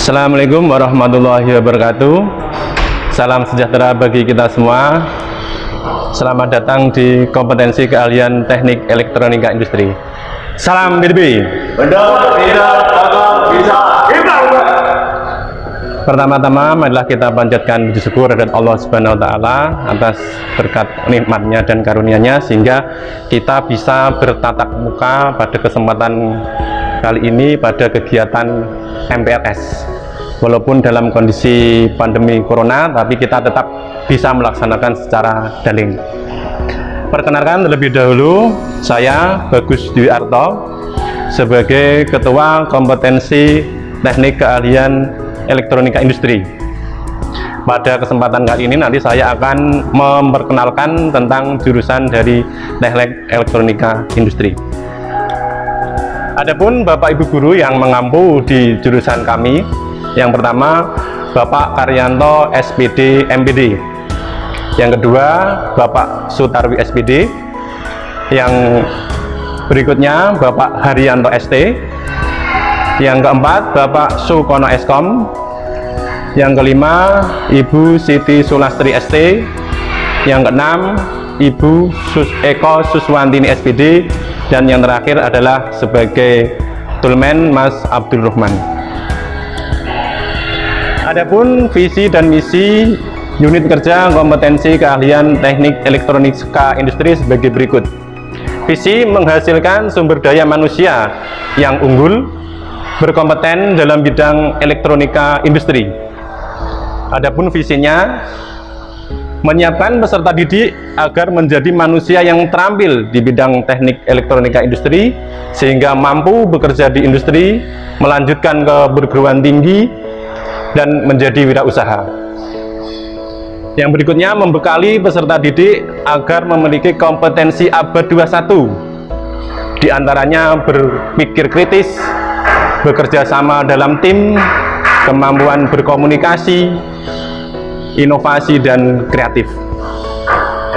Assalamualaikum warahmatullahi wabarakatuh. Salam sejahtera bagi kita semua. Selamat datang di kompetensi keahlian teknik elektronika industri. Salam BDB. Pertama-tama marilah kita panjatkan puji syukur kepada Allah Subhanahu wa taala atas berkat nikmatnya dan karunia-Nya sehingga kita bisa bertatap muka pada kesempatan kali ini pada kegiatan MPLS. Walaupun dalam kondisi pandemi corona, tapi kita tetap bisa melaksanakan secara daring. Perkenalkan terlebih dahulu, saya Bagus Dwi Arto sebagai Ketua Kompetensi Teknik Keahlian Elektronika Industri. Pada kesempatan kali ini nanti saya akan memperkenalkan tentang jurusan dari Teknik Elektronika Industri. Adapun Bapak Ibu guru yang mengampu di jurusan kami, yang pertama Bapak Karyanto SPD MPD, yang kedua Bapak Sutarwi SPD, yang berikutnya Bapak Haryanto ST, yang keempat Bapak Sukono Eskom, yang kelima Ibu Siti Sulastri ST, yang keenam Ibu Eko Suswantini SPD, dan yang terakhir adalah sebagai Tulmen Mas Abdul Rahman. Adapun visi dan misi unit kerja kompetensi keahlian teknik elektronika industri sebagai berikut. Visi menghasilkan sumber daya manusia yang unggul, berkompeten dalam bidang elektronika industri. Adapun visinya menyiapkan peserta didik agar menjadi manusia yang terampil di bidang teknik elektronika industri sehingga mampu bekerja di industri, melanjutkan ke perguruan tinggi dan menjadi wirausaha. Yang berikutnya membekali peserta didik agar memiliki kompetensi abad 21, diantaranya berpikir kritis, bekerja sama dalam tim, kemampuan berkomunikasi, inovasi dan kreatif.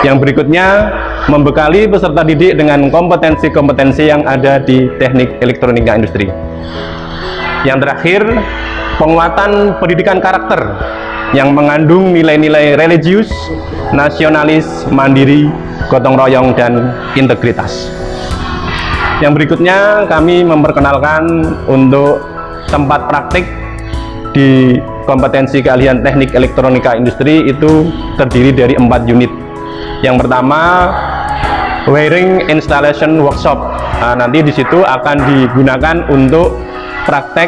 Yang berikutnya membekali peserta didik dengan kompetensi-kompetensi yang ada di teknik elektronika industri. Yang terakhir, penguatan pendidikan karakter yang mengandung nilai-nilai religius, nasionalis, mandiri, gotong royong, dan integritas. Yang berikutnya kami memperkenalkan untuk tempat praktik di kompetensi keahlian teknik elektronika industri itu terdiri dari 4 unit. Yang pertama wiring installation workshop. Nanti di situ akan digunakan untuk praktek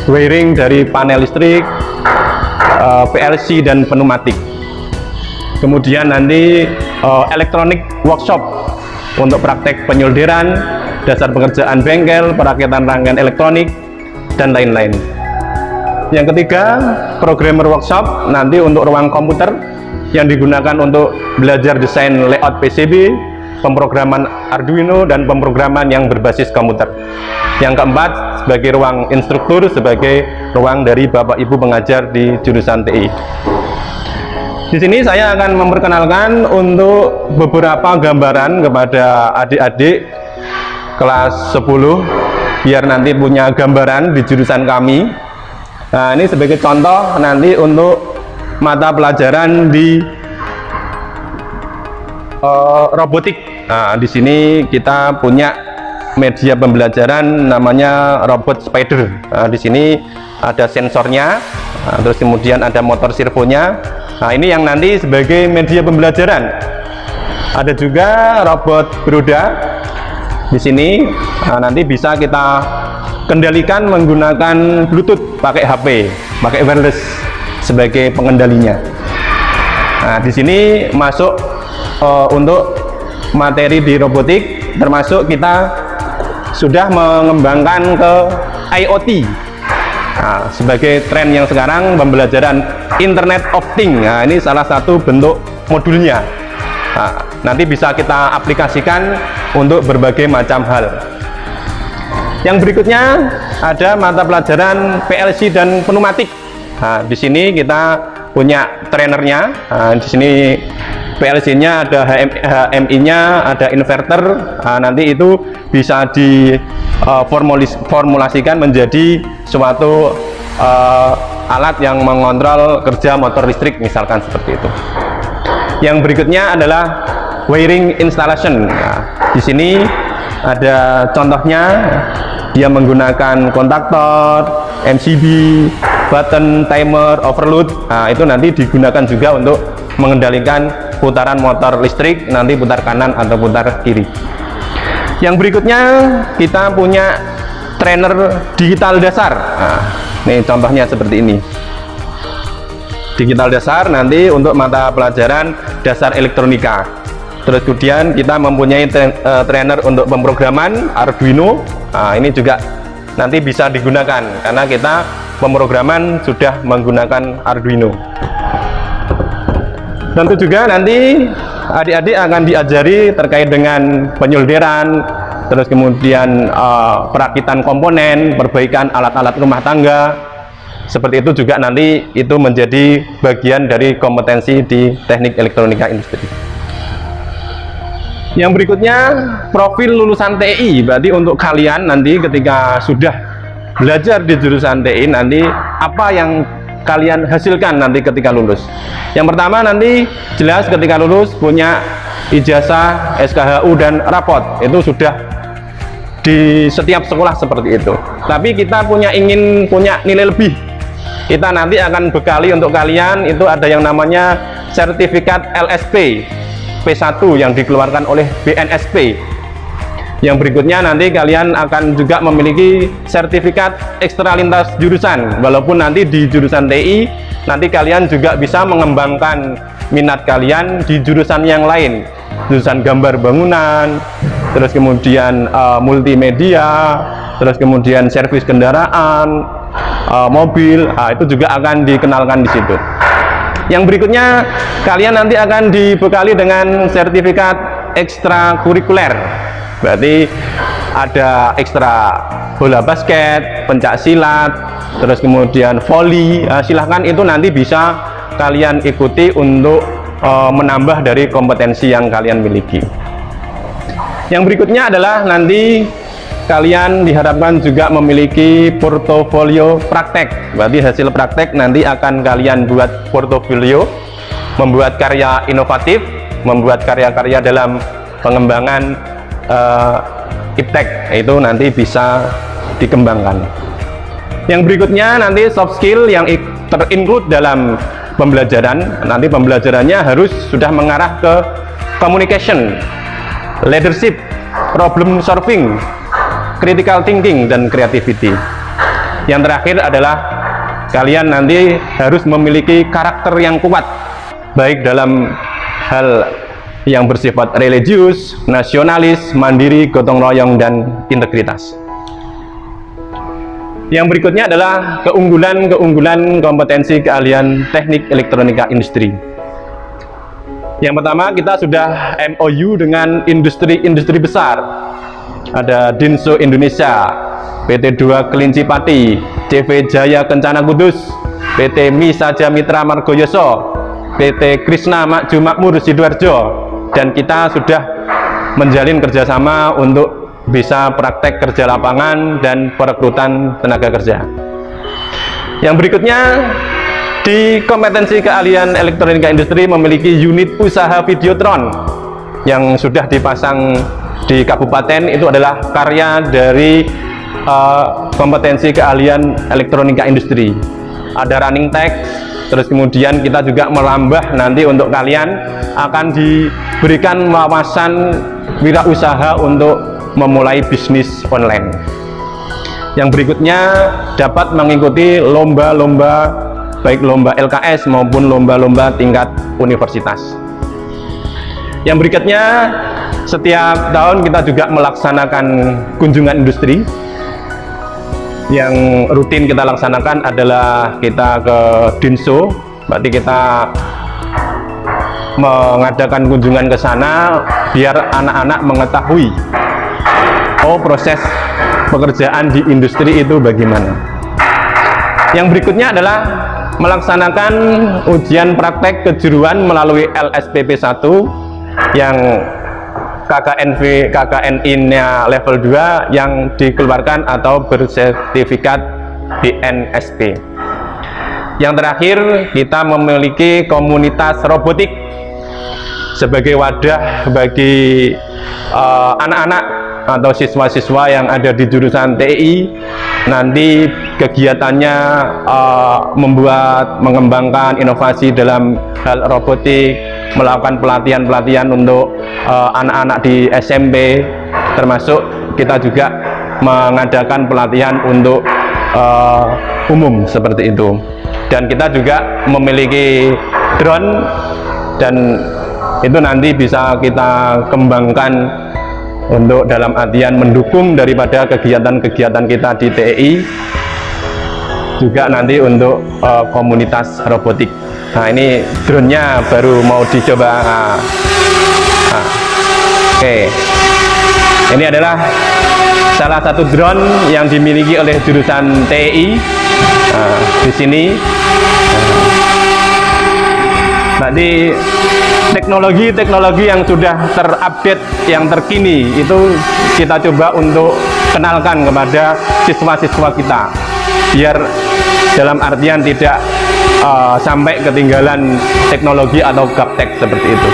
wiring dari panel listrik, PLC dan pneumatik. Kemudian nanti electronic workshop untuk praktek penyolderan, dasar pekerjaan bengkel, perakitan rangkaian elektronik dan lain-lain. Yang ketiga, programmer workshop nanti untuk ruang komputer yang digunakan untuk belajar desain layout PCB, pemrograman Arduino, dan pemrograman yang berbasis komputer. Yang keempat, sebagai ruang instruktur, sebagai ruang dari Bapak Ibu pengajar di jurusan TI. Di sini saya akan memperkenalkan untuk beberapa gambaran kepada adik-adik kelas 10, biar nanti punya gambaran di jurusan kami. Nah, ini sebagai contoh nanti untuk mata pelajaran di robotik. Nah, di sini kita punya media pembelajaran namanya robot spider. Nah, di sini ada sensornya, terus kemudian ada motor servonya. Nah, ini yang nanti sebagai media pembelajaran. Ada juga robot beroda. Di sini nanti bisa kita kendalikan menggunakan Bluetooth, pakai HP, pakai wireless sebagai pengendalinya. Nah, di sini masuk untuk materi di robotik, termasuk kita sudah mengembangkan ke IoT. Nah, sebagai tren yang sekarang pembelajaran Internet of Things. Nah, ini salah satu bentuk modulnya. Nah, nanti bisa kita aplikasikan untuk berbagai macam hal. Yang berikutnya ada mata pelajaran PLC dan pneumatik. Nah, di sini kita punya trainernya. Nah, di sini PLC-nya ada HMI-nya, ada inverter. Nah, nanti itu bisa diformulasikan menjadi suatu alat yang mengontrol kerja motor listrik, misalkan seperti itu. Yang berikutnya adalah wiring installation. Nah, di sini ada contohnya, dia menggunakan kontaktor, MCB, button, timer, overload. Nah, itu nanti digunakan juga untuk mengendalikan putaran motor listrik, nanti putar kanan atau putar kiri. Yang berikutnya kita punya trainer digital dasar. Nah, ini contohnya seperti ini. Digital dasar nanti untuk mata pelajaran dasar elektronika. Terus kemudian kita mempunyai trainer untuk pemrograman Arduino. Nah, ini juga nanti bisa digunakan karena kita pemrograman sudah menggunakan Arduino. Tentu juga nanti adik-adik akan diajari terkait dengan penyolderan, terus kemudian perakitan komponen, perbaikan alat-alat rumah tangga. Seperti itu juga nanti itu menjadi bagian dari kompetensi di teknik elektronika industri. Yang berikutnya profil lulusan TI. Berarti untuk kalian nanti ketika sudah belajar di jurusan TI, nanti apa yang kalian hasilkan nanti ketika lulus. Yang pertama nanti jelas ketika lulus punya ijazah, SKHU dan rapot. Itu sudah di setiap sekolah seperti itu. Tapi kita ingin punya nilai lebih. Kita nanti akan bekali untuk kalian itu ada yang namanya sertifikat LSP P1 yang dikeluarkan oleh BNSP. Yang berikutnya nanti kalian akan juga memiliki sertifikat ekstra lintas jurusan. Walaupun nanti di jurusan TI nanti kalian juga bisa mengembangkan minat kalian di jurusan yang lain, jurusan gambar bangunan, terus kemudian multimedia, terus kemudian servis kendaraan, mobil. Nah, itu juga akan dikenalkan di situ. Yang berikutnya kalian nanti akan dibekali dengan sertifikat ekstrakurikuler. Berarti ada ekstra bola basket, pencak silat, terus kemudian voli. Silahkan itu nanti bisa kalian ikuti untuk menambah dari kompetensi yang kalian miliki. Yang berikutnya adalah nanti kalian diharapkan juga memiliki portofolio praktek. Berarti hasil praktek nanti akan kalian buat portofolio, membuat karya inovatif, membuat karya-karya dalam pengembangan iptek, itu nanti bisa dikembangkan. Yang berikutnya nanti soft skill yang terinclude dalam pembelajaran. Nanti pembelajarannya harus sudah mengarah ke communication, leadership, problem solving, critical thinking, dan creativity. Yang terakhir adalah kalian nanti harus memiliki karakter yang kuat, baik dalam hal yang bersifat religius, nasionalis, mandiri, gotong royong, dan integritas. Yang berikutnya adalah keunggulan kompetensi keahlian teknik elektronika industri. Yang pertama, kita sudah MOU dengan industri-industri besar. Ada Dinso Indonesia, PT 2 Kelinci Pati, CV Jaya Kencana Kudus, PT Misaja Mitra Margoyoso, PT Krishna Maju Makmur Sidoarjo, dan kita sudah menjalin kerjasama untuk bisa praktek kerja lapangan dan perekrutan tenaga kerja. Yang berikutnya, di kompetensi keahlian elektronika industri memiliki unit usaha Videotron yang sudah dipasang di kabupaten. Itu adalah karya dari kompetensi keahlian elektronika industri. Ada running text, terus kemudian kita juga melambah nanti untuk kalian akan diberikan wawasan wirausaha untuk memulai bisnis online. Yang berikutnya dapat mengikuti lomba-lomba, baik lomba LKS maupun lomba-lomba tingkat universitas. Yang berikutnya, setiap tahun kita juga melaksanakan kunjungan industri. Yang rutin kita laksanakan adalah kita ke Dinso, berarti kita mengadakan kunjungan ke sana biar anak-anak mengetahui proses pekerjaan di industri itu bagaimana. Yang berikutnya adalah melaksanakan ujian praktek kejuruan melalui LSPP 1 yang KKNI-nya level 2 yang dikeluarkan atau bersertifikat BNSP. Yang terakhir, kita memiliki komunitas robotik sebagai wadah bagi anak-anak atau siswa-siswa yang ada di jurusan TI. Nanti kegiatannya mengembangkan inovasi dalam hal robotik, melakukan pelatihan-pelatihan untuk anak-anak di SMP, termasuk kita juga mengadakan pelatihan untuk umum seperti itu. Dan kita juga memiliki drone, dan itu nanti bisa kita kembangkan untuk dalam artian mendukung daripada kegiatan-kegiatan kita di TI, juga nanti untuk komunitas robotik. Nah, ini drone-nya baru mau dicoba. Oke. Ini adalah salah satu drone yang dimiliki oleh jurusan TI. Di sini berarti teknologi-teknologi yang sudah terupdate, yang terkini itu kita coba untuk kenalkan kepada siswa-siswa kita, biar dalam artian tidak sampai ketinggalan teknologi atau gaptek seperti itu.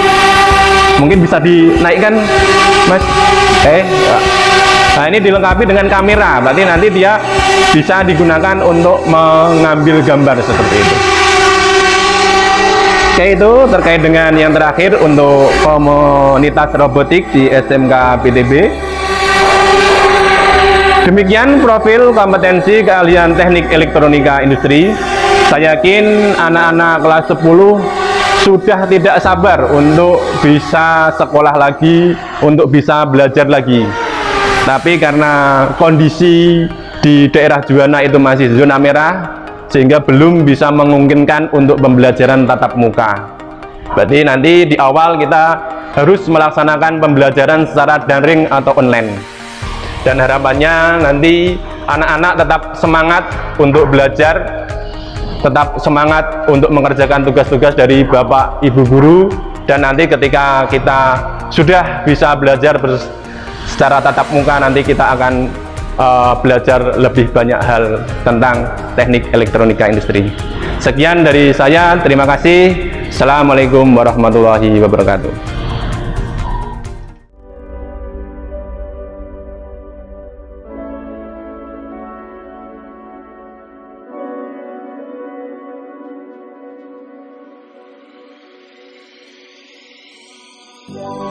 Mungkin bisa dinaikkan, Mas. Nah, ini dilengkapi dengan kamera, berarti nanti dia bisa digunakan untuk mengambil gambar seperti itu. Oke, itu terkait dengan yang terakhir untuk komunitas robotik di SMK PTB. Demikian profil kompetensi keahlian teknik elektronika industri. Saya yakin anak-anak kelas 10 sudah tidak sabar untuk bisa sekolah lagi, untuk bisa belajar lagi. Tapi karena kondisi di daerah Juwana itu masih zona merah, sehingga belum bisa memungkinkan untuk pembelajaran tatap muka. Berarti nanti di awal kita harus melaksanakan pembelajaran secara daring atau online. Dan harapannya nanti anak-anak tetap semangat untuk belajar, tetap semangat untuk mengerjakan tugas-tugas dari Bapak Ibu guru, dan nanti ketika kita sudah bisa belajar secara tatap muka, nanti kita akan belajar lebih banyak hal tentang teknik elektronika industri. Sekian dari saya, terima kasih. Assalamualaikum warahmatullahi wabarakatuh. Yeah.